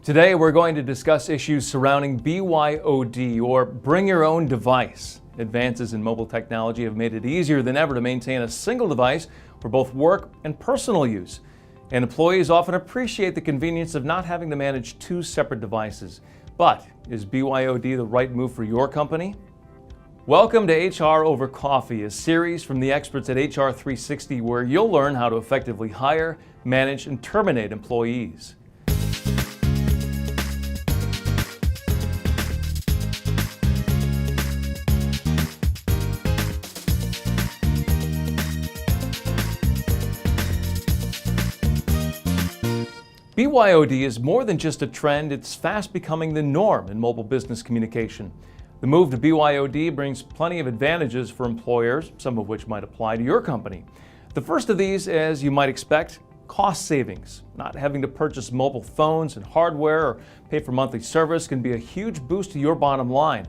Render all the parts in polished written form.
Today we're going to discuss issues surrounding BYOD, or Bring Your Own Device. Advances in mobile technology have made it easier than ever to maintain a single device for both work and personal use. And employees often appreciate the convenience of not having to manage two separate devices. But is BYOD the right move for your company? Welcome to HR Over Coffee, a series from the experts at HR 360 where you'll learn how to effectively hire, manage, and terminate employees. BYOD is more than just a trend, it's fast becoming the norm in mobile business communication. The move to BYOD brings plenty of advantages for employers, some of which might apply to your company. The first of these, as you might expect, cost savings. Not having to purchase mobile phones and hardware or pay for monthly service can be a huge boost to your bottom line.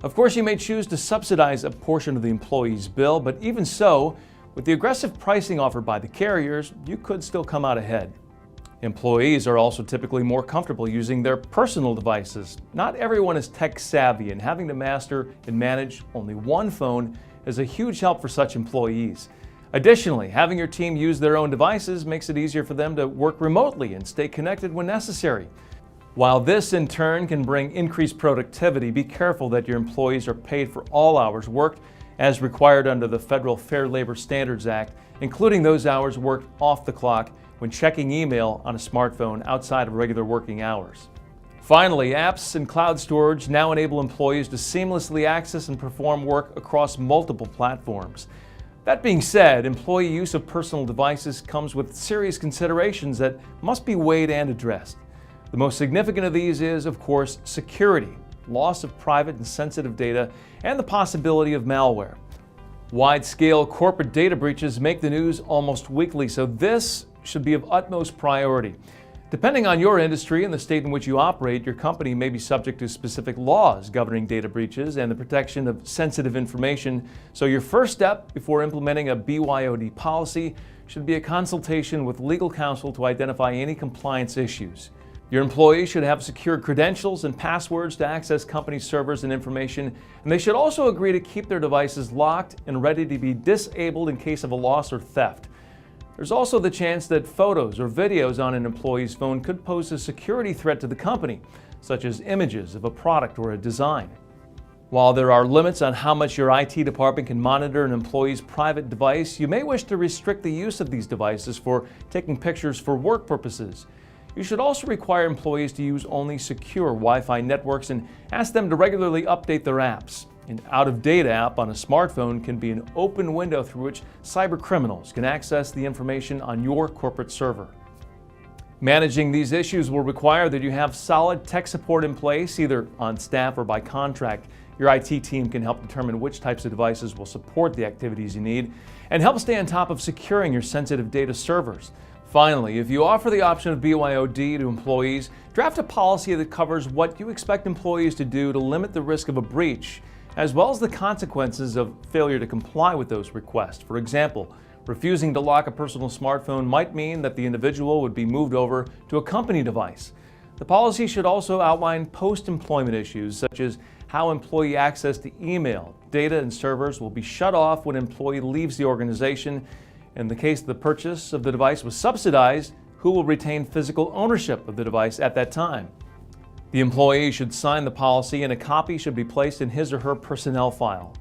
Of course, you may choose to subsidize a portion of the employee's bill, but even so, with the aggressive pricing offered by the carriers, you could still come out ahead. Employees are also typically more comfortable using their personal devices. Not everyone is tech savvy, and having to master and manage only one phone is a huge help for such employees. Additionally, having your team use their own devices makes it easier for them to work remotely and stay connected when necessary. While this in turn can bring increased productivity, be careful that your employees are paid for all hours worked as required under the Federal Fair Labor Standards Act, including those hours worked off the clock when checking email on a smartphone outside of regular working hours. Finally, apps and cloud storage now enable employees to seamlessly access and perform work across multiple platforms. That being said, employee use of personal devices comes with serious considerations that must be weighed and addressed. The most significant of these is, of course, security, loss of private and sensitive data, and the possibility of malware. Wide-scale corporate data breaches make the news almost weekly, so this should be of utmost priority. Depending on your industry and the state in which you operate, your company may be subject to specific laws governing data breaches and the protection of sensitive information. So your first step before implementing a BYOD policy should be a consultation with legal counsel to identify any compliance issues. Your employees should have secure credentials and passwords to access company servers and information, and they should also agree to keep their devices locked and ready to be disabled in case of a loss or theft. There's also the chance that photos or videos on an employee's phone could pose a security threat to the company, such as images of a product or a design. While there are limits on how much your IT department can monitor an employee's private device, you may wish to restrict the use of these devices for taking pictures for work purposes. You should also require employees to use only secure Wi-Fi networks and ask them to regularly update their apps. An out-of-date app on a smartphone can be an open window through which cyber criminals can access the information on your corporate server. Managing these issues will require that you have solid tech support in place, either on staff or by contract. Your IT team can help determine which types of devices will support the activities you need and help stay on top of securing your sensitive data servers. Finally, if you offer the option of BYOD to employees, draft a policy that covers what you expect employees to do to limit the risk of a breach, as well as the consequences of failure to comply with those requests. For example, refusing to lock a personal smartphone might mean that the individual would be moved over to a company device. The policy should also outline post-employment issues, such as how employee access to email, data, and servers will be shut off when an employee leaves the organization. In the case the purchase of the device was subsidized, who will retain physical ownership of the device at that time? The employee should sign the policy, and a copy should be placed in his or her personnel file.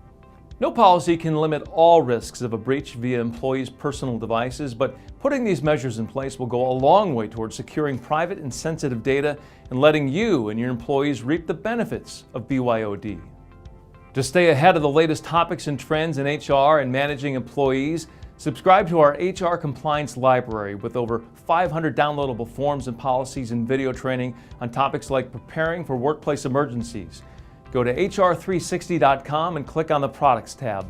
No policy can limit all risks of a breach via employees' personal devices, but putting these measures in place will go a long way towards securing private and sensitive data and letting you and your employees reap the benefits of BYOD. To stay ahead of the latest topics and trends in HR and managing employees, subscribe to our HR Compliance Library with over 500 downloadable forms and policies and video training on topics like preparing for workplace emergencies. Go to hr360.com and click on the Products tab.